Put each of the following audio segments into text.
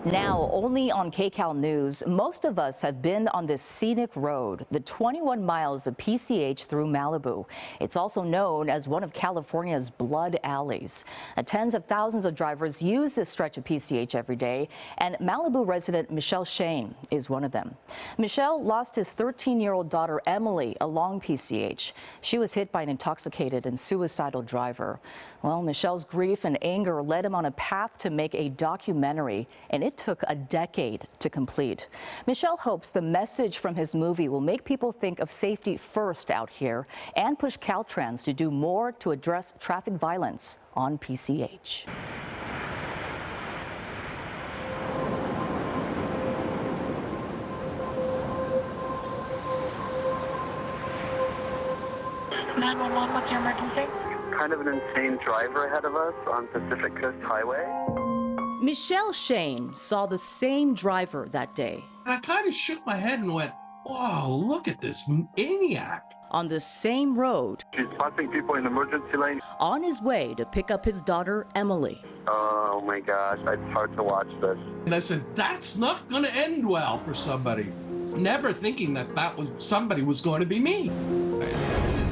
Now, only on KCAL News, most of us have been on this scenic road, the 21 miles of PCH through Malibu. It's also known as one of California's blood alleys. Tens of thousands of drivers use this stretch of PCH every day, and Malibu resident Michel Shane is one of them. Michel lost his 13-year-old daughter Emily along PCH. She was hit by an intoxicated and suicidal driver. Well, Michel's grief and anger led him on a path to make a documentary, and it took a decade to complete. Michel hopes the message from his movie will make people think of safety first out here and push Caltrans to do more to address traffic violence on PCH. What's your emergency? Kind of an insane driver ahead of us on Pacific Coast Highway. Michel Shane saw the same driver that day. I kind of shook my head and went, wow, look at this maniac. On the same road. She's passing people in the emergency lane. On his way to pick up his daughter, Emily. Oh my gosh, it's hard to watch this. And I said, that's not going to end well for somebody. Never thinking that somebody was going to be me.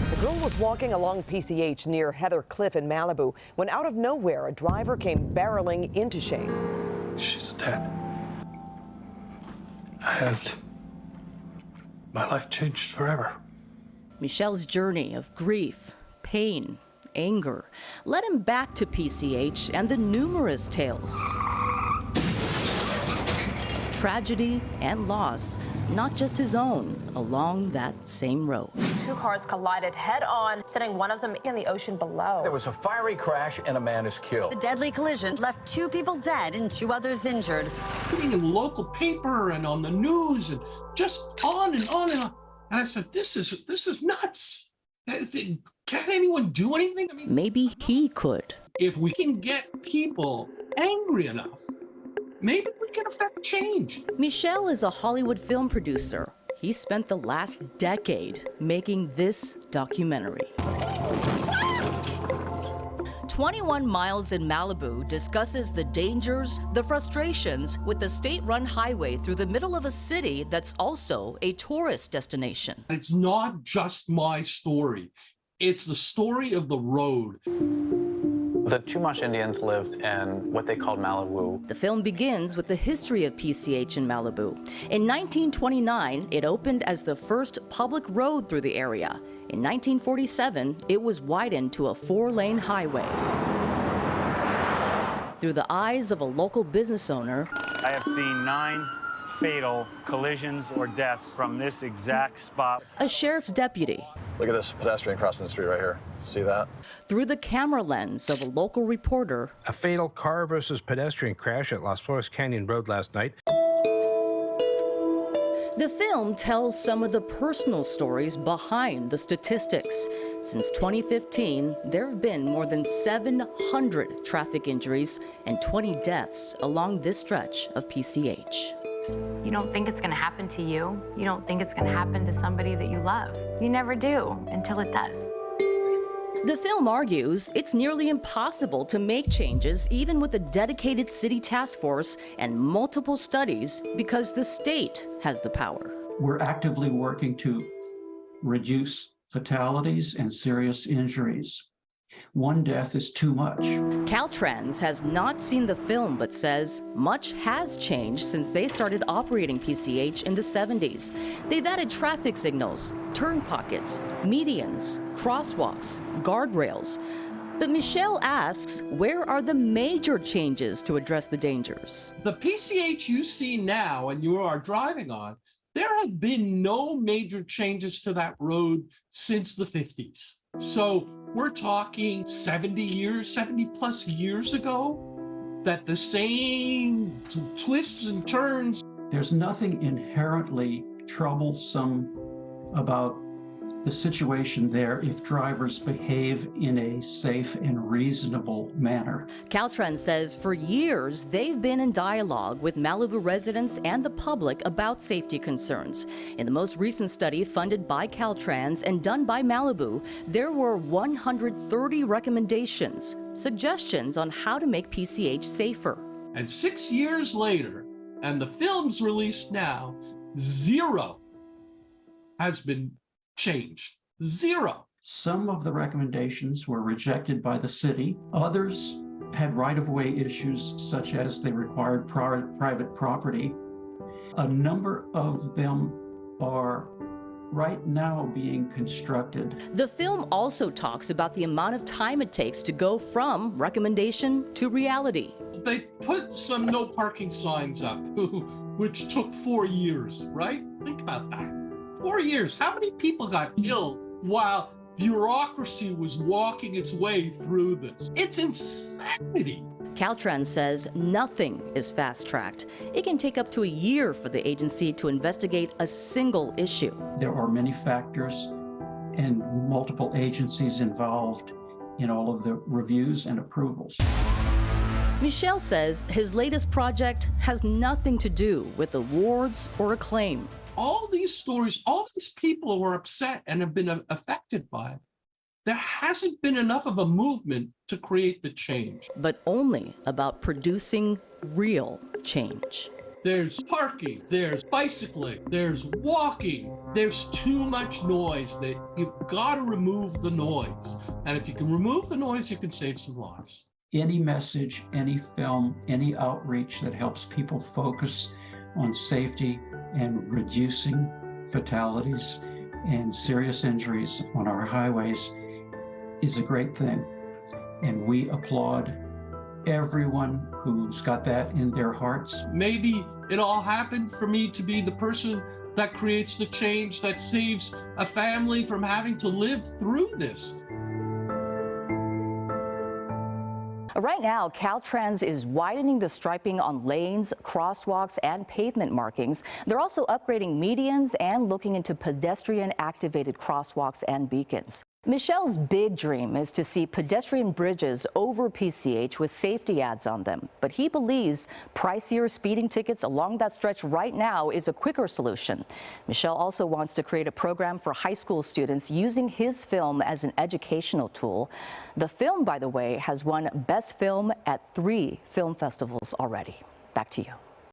The girl was walking along PCH near Heather Cliff in Malibu when out of nowhere a driver came barreling into Shane. She's dead. My life changed forever. Michel's journey of grief, pain, anger led him back to PCH and the numerous tales of tragedy and loss, not just his own, along that same road. Two cars collided head-on, sending one of them in the ocean below. There was a fiery crash and a man is killed. The deadly collision left 2 people dead and 2 others injured. Reading in the local paper and on the news and just on and on and on. And I said, this is nuts. Can't anyone do anything? I mean, maybe he could. If we can get people angry enough, maybe we can affect change. Michel is a Hollywood film producer. He spent the last decade making this documentary. 21 Miles in Malibu discusses the dangers, the frustrations with the state-run highway through the middle of a city that's also a tourist destination. It's not just my story. It's the story of the road. The Chumash Indians lived in what they called Malibu. The film begins with the history of PCH in Malibu. In 1929, it opened as the first public road through the area. In 1947, it was widened to a 4-lane highway. Through the eyes of a local business owner, I have seen 9 fatal collisions or deaths from this exact spot. A sheriff's deputy. Look at this pedestrian crossing the street right here. See that? Through the camera lens of a local reporter. A fatal car versus pedestrian crash at Las Flores Canyon Road last night. The film tells some of the personal stories behind the statistics. Since 2015, there have been more than 700 traffic injuries and 20 deaths along this stretch of PCH. You don't think it's going to happen to you. You don't think it's going to happen to somebody that you love. You never do until it does. The film argues it's nearly impossible to make changes even with a dedicated city task force and multiple studies because the state has the power. We're actively working to reduce fatalities and serious injuries. 1 death is too much. Caltrans has not seen the film but says much has changed since they started operating PCH in the 70s. They've added traffic signals, turn pockets, medians, crosswalks, guardrails. But Michel asks, where are the major changes to address the dangers? The PCH you see now and you are driving on, there have been no major changes to that road since the 50s. So we're talking 70 plus years ago, that the same twists and turns. There's nothing inherently troublesome about the situation there if drivers behave in a safe and reasonable manner. Caltrans says for years they've been in dialogue with Malibu residents and the public about safety concerns. In the most recent study funded by Caltrans and done by Malibu, there were 130 recommendations, suggestions on how to make PCH safer. And 6 years later, and the film's released now, zero has been changed. Zero. Some of the recommendations were rejected by the city. Others had right-of-way issues, such as they required private property. A number of them are right now being constructed. The film also talks about the amount of time it takes to go from recommendation to reality. They put some no parking signs up, which took 4 years, right? Think about that. 4 years. How many people got killed while bureaucracy was walking its way through this? It's insanity. Caltrans says nothing is fast-tracked. It can take up to a year for the agency to investigate a single issue. There are many factors and multiple agencies involved in all of the reviews and approvals. Michel says his latest project has nothing to do with awards or acclaim. All these stories, all these people who are upset and have been affected by it, there hasn't been enough of a movement to create the change. But only about producing real change. There's parking, there's bicycling, there's walking. There's too much noise that you've got to remove the noise. And if you can remove the noise, you can save some lives. Any message, any film, any outreach that helps people focus on safety and reducing fatalities and serious injuries on our highways is a great thing. And we applaud everyone who's got that in their hearts. Maybe it all happened for me to be the person that creates the change that saves a family from having to live through this. Right now, Caltrans is widening the striping on lanes, crosswalks, and pavement markings. They're also upgrading medians and looking into pedestrian-activated crosswalks and beacons. Michel's big dream is to see pedestrian bridges over PCH with safety ads on them. But he believes pricier speeding tickets along that stretch right now is a quicker solution. Michel also wants to create a program for high school students using his film as an educational tool. The film, by the way, has won Best Film at 3 film festivals already. Back to you.